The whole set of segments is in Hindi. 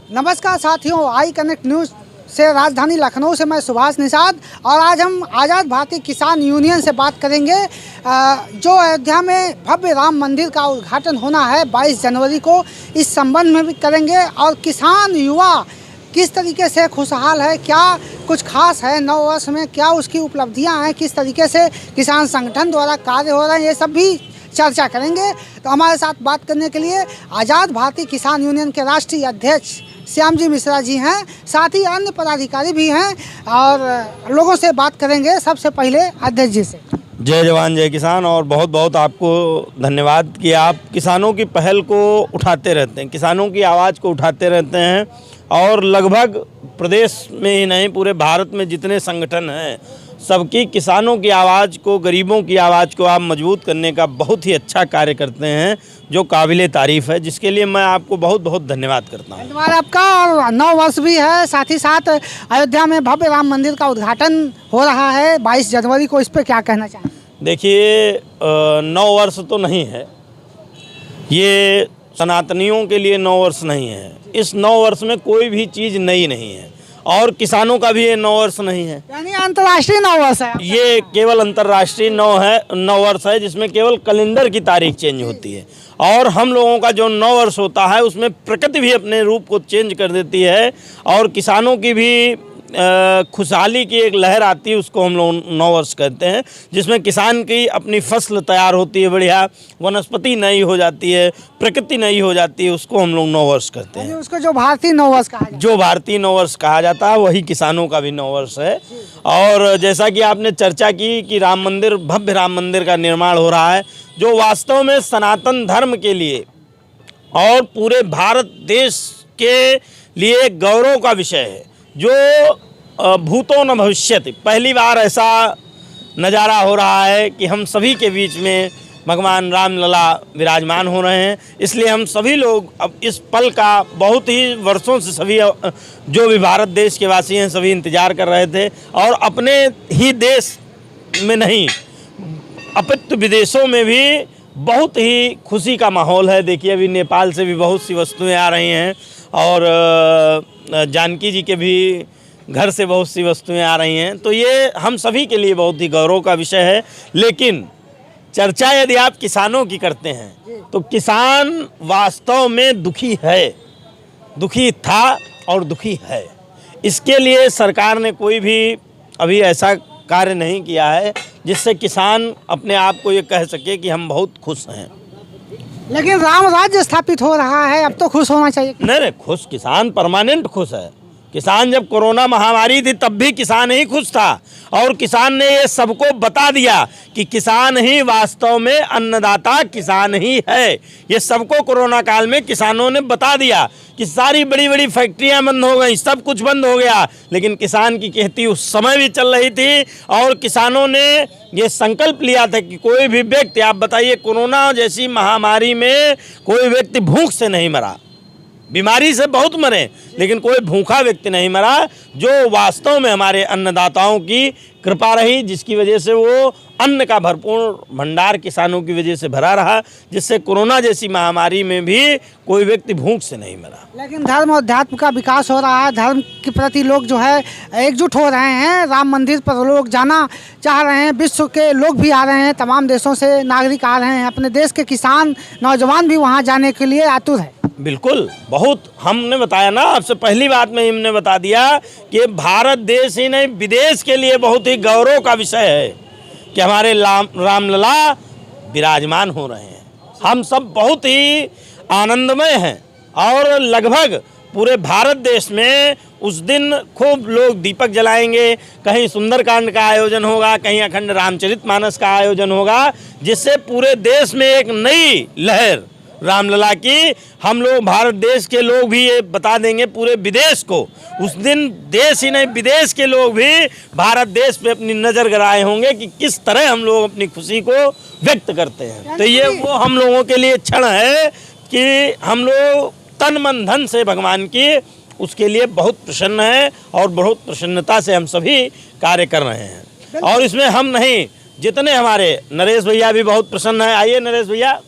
नमस्कार साथियों, आई कनेक्ट न्यूज़ से राजधानी लखनऊ से मैं सुभाष निषाद और आज हम आज़ाद भारतीय किसान यूनियन से बात करेंगे। जो अयोध्या में भव्य राम मंदिर का उद्घाटन होना है 22 जनवरी को, इस संबंध में भी करेंगे। और किसान युवा किस तरीके से खुशहाल है, क्या कुछ खास है नव वर्ष में, क्या उसकी उपलब्धियां हैं, किस तरीके से किसान संगठन द्वारा कार्य हो रहे हैं, ये सब भी चर्चा करेंगे। तो हमारे साथ बात करने के लिए आज़ाद भारतीय किसान यूनियन के राष्ट्रीय अध्यक्ष श्याम जी मिश्रा जी हैं, साथ ही अन्य पदाधिकारी भी हैं और लोगों से बात करेंगे। सबसे पहले अध्यक्ष जी से जय जवान जय किसान। और बहुत बहुत आपको धन्यवाद कि आप किसानों की पहल को उठाते रहते हैं, किसानों की आवाज़ को उठाते रहते हैं। और लगभग प्रदेश में ही नहीं, पूरे भारत में जितने संगठन हैं सबकी किसानों की आवाज़ को, गरीबों की आवाज़ को आप मजबूत करने का बहुत ही अच्छा कार्य करते हैं, जो काबिले तारीफ़ है, जिसके लिए मैं आपको बहुत बहुत धन्यवाद करता हूँ। धन्यवाद आपका। और नव वर्ष भी है, साथ ही साथ अयोध्या में भव्य राम मंदिर का उद्घाटन हो रहा है 22 जनवरी को, इस पर क्या कहना चाहें? देखिए, नव वर्ष तो नहीं है, ये सनातनियों के लिए नव वर्ष नहीं है। इस नव वर्ष में कोई भी चीज़ नई नहीं है और किसानों का भी ये नव वर्ष नहीं है, यानी अंतर्राष्ट्रीय नव वर्ष है। ये केवल अंतर्राष्ट्रीय नव वर्ष है, जिसमें केवल कैलेंडर की तारीख चेंज होती है। और हम लोगों का जो नव वर्ष होता है उसमें प्रकृति भी अपने रूप को चेंज कर देती है और किसानों की भी खुशहाली की एक लहर आती है, उसको हम लोग नव वर्ष कहते हैं, जिसमें किसान की अपनी फसल तैयार होती है, बढ़िया वनस्पति नई हो जाती है, प्रकृति नई हो जाती है, उसको हम लोग नव वर्ष कहते हैं। उसको जो भारतीय नव वर्ष कहा जाता है, जो भारतीय नव वर्ष कहा जाता है, वही किसानों का भी नव वर्ष है। और जैसा कि आपने चर्चा की कि राम मंदिर, भव्य राम मंदिर का निर्माण हो रहा है, जो वास्तव में सनातन धर्म के लिए और पूरे भारत देश के लिए गौरव का विषय है, जो भूतो न भविष्यति। पहली बार ऐसा नज़ारा हो रहा है कि हम सभी के बीच में भगवान रामलला विराजमान हो रहे हैं। इसलिए हम सभी लोग अब इस पल का बहुत ही वर्षों से सभी जो भी भारत देश के वासी हैं सभी इंतज़ार कर रहे थे। और अपने ही देश में नहीं, अपितु विदेशों में भी बहुत ही खुशी का माहौल है। देखिए, अभी नेपाल से भी बहुत सी वस्तुएं आ रही हैं और जानकी जी के भी घर से बहुत सी वस्तुएं आ रही हैं। तो ये हम सभी के लिए बहुत ही गौरव का विषय है। लेकिन चर्चा यदि आप किसानों की करते हैं तो किसान वास्तव में दुखी है, दुखी था और दुखी है। इसके लिए सरकार ने कोई भी अभी ऐसा कार्य नहीं किया है जिससे किसान अपने आप को ये कह सके कि हम बहुत खुश हैं। लेकिन राम राज्य स्थापित हो रहा है, अब तो खुश होना चाहिए। नहीं, खुश किसान परमानेंट खुश है। किसान जब कोरोना महामारी थी तब भी किसान ही खुश था और किसान ने ये सबको बता दिया कि किसान ही वास्तव में अन्नदाता किसान ही है। ये सबको कोरोना काल में किसानों ने बता दिया कि सारी बड़ी बड़ी फैक्ट्रियां बंद हो गई, सब कुछ बंद हो गया, लेकिन किसान की खेती उस समय भी चल रही थी। और किसानों ने ये संकल्प लिया था कि कोई भी व्यक्ति, आप बताइए, कोरोना जैसी महामारी में कोई व्यक्ति भूख से नहीं मरा, बीमारी से बहुत मरे, लेकिन कोई भूखा व्यक्ति नहीं मरा, जो वास्तव में हमारे अन्नदाताओं की कृपा रही, जिसकी वजह से वो अन्न का भरपूर भंडार किसानों की वजह से भरा रहा, जिससे कोरोना जैसी महामारी में भी कोई व्यक्ति भूख से नहीं मरा। लेकिन धर्म और अध्यात्म का विकास हो रहा है, धर्म के प्रति लोग जो है एकजुट हो रहे हैं, राम मंदिर पर लोग जाना चाह रहे हैं, विश्व के लोग भी आ रहे हैं, तमाम देशों से नागरिक आ रहे हैं, अपने देश के किसान नौजवान भी वहाँ जाने के लिए आतुर है। बिल्कुल, बहुत हमने बताया ना, आपसे पहली बात में हमने बता दिया कि भारत देश ही नहीं विदेश के लिए बहुत ही गौरव का विषय है कि हमारे रामलला विराजमान हो रहे हैं। हम सब बहुत ही आनंदमय हैं और लगभग पूरे भारत देश में उस दिन खूब लोग दीपक जलाएंगे, कहीं सुंदरकांड का आयोजन होगा, कहीं अखंड रामचरितमानस का आयोजन होगा, जिससे पूरे देश में एक नई लहर रामलला की, हम लोग भारत देश के लोग भी ये बता देंगे पूरे विदेश को। उस दिन देश ही नहीं विदेश के लोग भी भारत देश पे अपनी नज़र गड़ाए होंगे कि किस तरह हम लोग अपनी खुशी को व्यक्त करते हैं। तो ये वो हम लोगों के लिए क्षण है कि हम लोग तन मन धन से भगवान की उसके लिए बहुत प्रसन्न है और बहुत प्रसन्नता से हम सभी कार्य कर रहे हैं। और इसमें हम नहीं, जितने हमारे नरेश भैया भी बहुत प्रसन्न है। आइए नरेश भैया,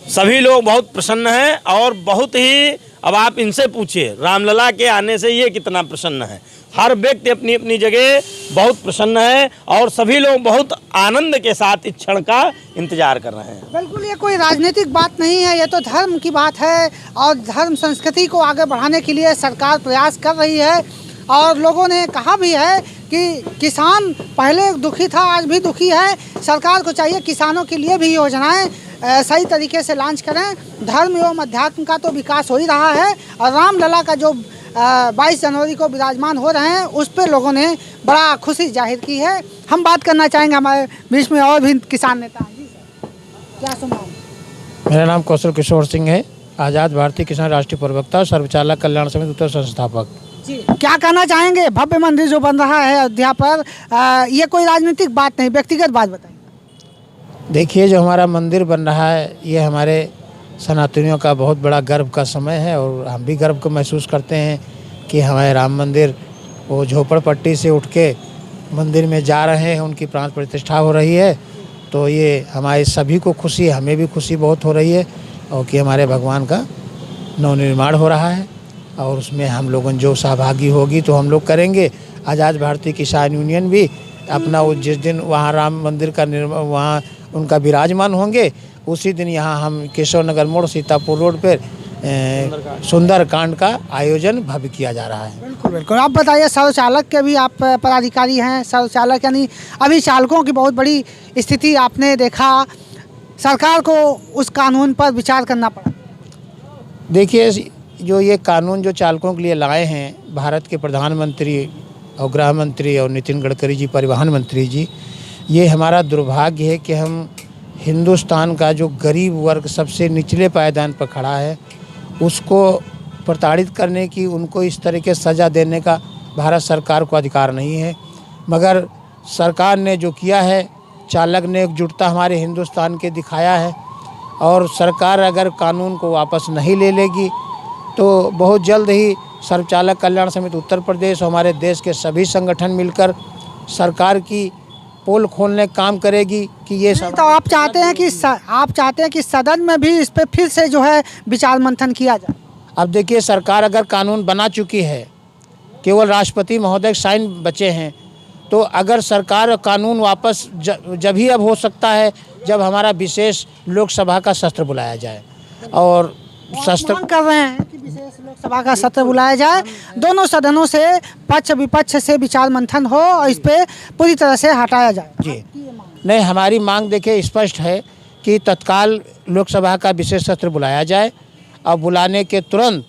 सभी लोग बहुत प्रसन्न हैं और बहुत ही अब आप इनसे पूछिए रामलला के आने से ये कितना प्रसन्न है। हर व्यक्ति अपनी अपनी जगह बहुत प्रसन्न है और सभी लोग बहुत आनंद के साथ इस क्षण का इंतजार कर रहे हैं। बिल्कुल, ये कोई राजनीतिक बात नहीं है, ये तो धर्म की बात है और धर्म संस्कृति को आगे बढ़ाने के लिए सरकार प्रयास कर रही है। और लोगों ने कहा भी है कि किसान पहले दुखी था, आज भी दुखी है। सरकार को चाहिए किसानों के लिए भी योजनाएं सही तरीके से लॉन्च करें। धर्म एवं अध्यात्म का तो विकास हो ही रहा है और रामलला का जो 22 जनवरी को विराजमान हो रहे हैं उस पर लोगों ने बड़ा खुशी जाहिर की है। हम बात करना चाहेंगे, हमारे बीच में और भी किसान नेता हैं। जी सर, क्या सुना? मेरा नाम कौशल किशोर सिंह है, आज़ाद भारतीय किसान राष्ट्रीय प्रवक्ता और सर्वचालक कल्याण समिति उत्तर संस्थापक। जी, क्या कहना चाहेंगे? भव्य मंदिर जो बन रहा है अयोध्या पर, ये कोई राजनीतिक बात नहीं, व्यक्तिगत बात बताइए। देखिए, जो हमारा मंदिर बन रहा है ये हमारे सनातनियों का बहुत बड़ा गर्व का समय है और हम भी गर्व को महसूस करते हैं कि हमारे राम मंदिर वो झोपड़पट्टी से उठ के मंदिर में जा रहे हैं, उनकी प्राण प्रतिष्ठा हो रही है। तो ये हमारे सभी को खुशी, हमें भी खुशी बहुत हो रही है और कि हमारे भगवान का नवनिर्माण हो रहा है और उसमें हम लोगों जो सहभागी होगी तो हम लोग करेंगे। आज़ाद भारतीय किसान यूनियन भी अपना वो जिस दिन वहाँ राम मंदिर का निर्माण वहाँ उनका विराजमान होंगे उसी दिन यहाँ हम केशव नगर मोड़ सीतापुर रोड पर सुंदरकांड का आयोजन भव्य किया जा रहा है। बिल्कुल बिल्कुल। आप बताइए, सर्व चालक के भी आप पदाधिकारी हैं, सर्व चालक यानी अभी चालकों की बहुत बड़ी स्थिति आपने देखा, सरकार को उस कानून पर विचार करना पड़ा। देखिए, जो ये कानून जो चालकों के लिए लाए हैं भारत के प्रधानमंत्री और गृह मंत्री और नितिन गडकरी जी परिवहन मंत्री जी, ये हमारा दुर्भाग्य है कि हम हिंदुस्तान का जो गरीब वर्ग सबसे निचले पायदान पर खड़ा है उसको प्रताड़ित करने की, उनको इस तरह के सज़ा देने का भारत सरकार को अधिकार नहीं है। मगर सरकार ने जो किया है, चालक ने एकजुटता हमारे हिंदुस्तान के दिखाया है और सरकार अगर कानून को वापस नहीं ले लेगी तो बहुत जल्द ही सर्वचालक कल्याण समिति उत्तर प्रदेश और हमारे देश के सभी संगठन मिलकर सरकार की पोल खोलने का काम करेगी कि ये सब। तो आप चाहते हैं कि सदन में भी इस पे फिर से जो है विचार मंथन किया जाए? अब देखिए, सरकार अगर कानून बना चुकी है, केवल राष्ट्रपति महोदय साइन बचे हैं, तो अगर सरकार कानून वापस जब ही अब हो सकता है जब हमारा विशेष लोकसभा का सत्र बुलाया जाए और सत्र कर रहे हैं कि विशेष लोकसभा का सत्र बुलाया जाए, दोनों सदनों से पक्ष विपक्ष से विचार मंथन हो और इस पे पूरी तरह से हटाया जाए। जी नहीं, हमारी मांग देखिए स्पष्ट है कि तत्काल लोकसभा का विशेष सत्र बुलाया जाए और बुलाने के तुरंत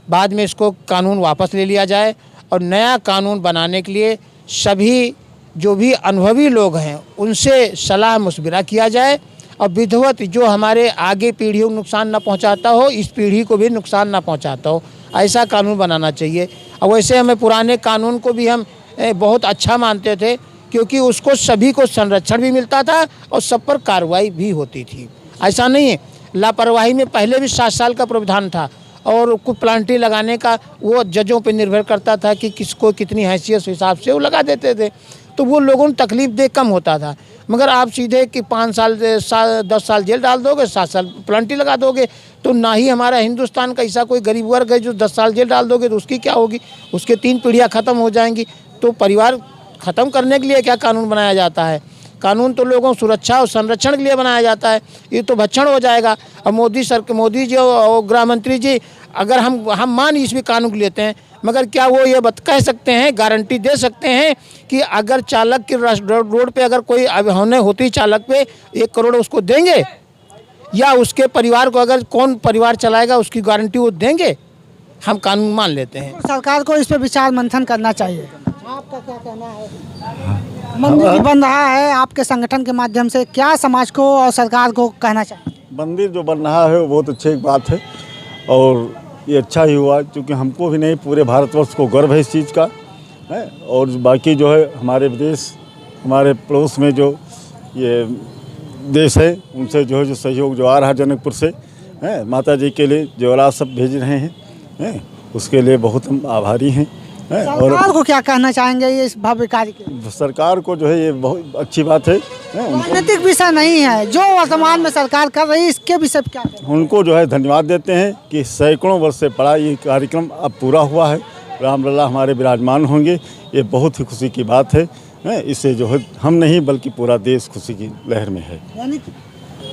बाद में इसको कानून वापस ले लिया जाए और नया कानून बनाने के लिए सभी जो भी अनुभवी लोग हैं उनसे सलाह मशविरा किया जाए और विधिवत जो हमारे आगे पीढ़ियों को नुकसान न पहुंचाता हो, इस पीढ़ी को भी नुकसान न पहुंचाता हो, ऐसा कानून बनाना चाहिए। और वैसे हमें पुराने कानून को भी हम बहुत अच्छा मानते थे क्योंकि उसको सभी को संरक्षण भी मिलता था और सब पर कार्रवाई भी होती थी। ऐसा नहीं है, लापरवाही में पहले भी 7 साल का प्रावधान था और कुछ प्लांटी लगाने का वो जजों पर निर्भर करता था कि किसको कितनी हैसियत हिसाब से वो लगा देते थे, तो वो लोगों को तकलीफ दे कम होता था। मगर आप सीधे कि 5 साल 10 साल जेल डाल दोगे, 7 साल प्लांटी लगा दोगे, तो ना ही हमारा हिंदुस्तान का ऐसा कोई गरीब वर्ग है जो 10 साल जेल डाल दोगे तो उसकी क्या होगी, उसके 3 पीढ़ियाँ ख़त्म हो जाएंगी। तो परिवार ख़त्म करने के लिए क्या कानून बनाया जाता है? कानून तो लोगों सुरक्षा और संरक्षण के लिए बनाया जाता है, ये तो भक्षण हो जाएगा। अब मोदी जी और गृह मंत्री जी अगर हम मान इसमें कानून लेते हैं, मगर क्या वो ये कह सकते हैं, गारंटी दे सकते हैं कि अगर चालक की रोड पे अगर कोई होने होती चालक पे 1 करोड़ उसको देंगे, या उसके परिवार को अगर कौन परिवार चलाएगा उसकी गारंटी वो देंगे? हम कानून मान लेते हैं। सरकार को इस पर विचार मंथन करना चाहिए। आपका क्या कहना है? मंदिर बन रहा है, आपके संगठन के माध्यम से क्या समाज को और सरकार को कहना चाहिए? मंदिर जो बन रहा है वो बहुत अच्छी बात है और ये अच्छा ही हुआ क्योंकि हमको भी नहीं पूरे भारतवर्ष को गर्व है इस चीज़ का है। और बाकी जो है हमारे विदेश, हमारे पड़ोस में जो ये देश है उनसे जो है जो सहयोग जो आ रहा है जनकपुर से है, माता जी के लिए ज्वेलर सब भेज रहे हैं, उसके लिए बहुत हम आभारी हैं। हैं। सरकार को क्या कहना चाहेंगे ये इस भव्य कार्य के? सरकार को जो है ये बहुत अच्छी बात है, राजनीतिक विषय नहीं है, जो वर्तमान में सरकार कर रही है इसके विषय क्या है? उनको जो है धन्यवाद देते हैं कि सैकड़ों वर्ष से पड़ा ये कार्यक्रम अब पूरा हुआ है। रामलला हमारे विराजमान होंगे, ये बहुत ही खुशी की बात है। इससे जो है हम नहीं बल्कि पूरा देश खुशी की लहर में है। यानी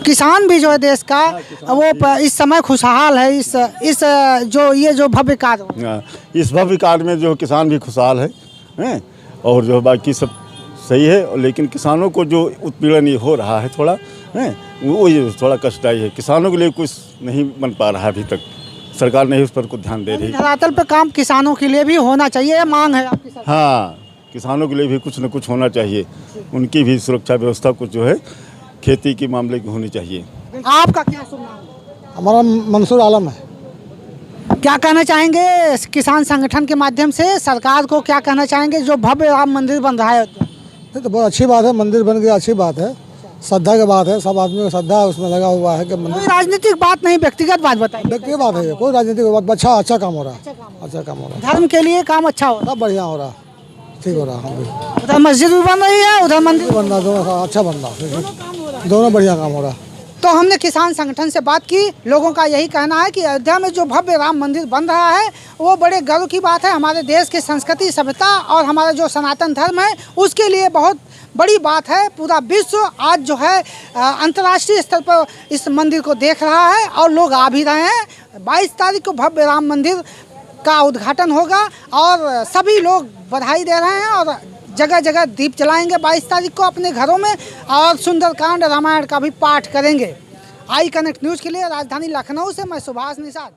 किसान भी जो है देश का वो इस समय खुशहाल है। इस जो भव्य कार्य, इस भव्य कार्य में जो किसान भी खुशहाल है और जो बाकी सब सही है। लेकिन किसानों को जो उत्पीड़न ये हो रहा है थोड़ा वो ये थोड़ा कष्टदायी है। किसानों के लिए कुछ नहीं बन पा रहा है अभी तक, सरकार नहीं उस पर कुछ ध्यान दे रही। धरातल पर काम किसानों के लिए भी होना चाहिए, मांग है आपकी सरकार? हाँ, किसानों के लिए भी कुछ न कुछ होना चाहिए। उनकी भी सुरक्षा व्यवस्था कुछ जो है खेती के मामले की होनी चाहिए। आपका क्या शुभ नाम है? हमारा मंसूर आलम है। क्या कहना चाहेंगे किसान संगठन के माध्यम से सरकार को? क्या कहना चाहेंगे जो भव्य राम मंदिर बन रहा है? ये तो बहुत अच्छी बात है, मंदिर बन गया, अच्छी बात है, श्रद्धा की बात है, सब आदमी को श्रद्धा उसमें लगा हुआ है कि कोई मंदिर। राजनीतिक बात नहीं, व्यक्तिगत बात बताइए। व्यक्तिगत बात है, कोई राजनीतिक बात। अच्छा काम हो रहा है, अच्छा काम हो रहा है, धर्म के लिए काम अच्छा हो रहा सब बढ़िया हो रहा है, ठीक हो रहा है। हम भी है। उधर मस्जिद भी बन रही है, उधर मंदिर बन रहा, दोनों अच्छा बन रहा, दोनों बढ़िया काम हो रहा है। तो हमने किसान संगठन से बात की। लोगों का यही कहना है कि अयोध्या में जो भव्य राम मंदिर बन रहा है वो बड़े गर्व की बात है। हमारे देश की संस्कृति, सभ्यता और हमारा जो सनातन धर्म है उसके लिए बहुत बड़ी बात है। पूरा विश्व आज जो है अंतर्राष्ट्रीय स्तर पर इस मंदिर को देख रहा है और लोग आ भी रहे हैं। 22 तारीख को भव्य राम मंदिर का उद्घाटन होगा और सभी लोग बधाई दे रहे हैं और जगह जगह दीप जलाएंगे 22 तारीख को अपने घरों में और सुंदरकांड रामायण का भी पाठ करेंगे। आई कनेक्ट न्यूज़ के लिए राजधानी लखनऊ से मैं सुभाष निषाद।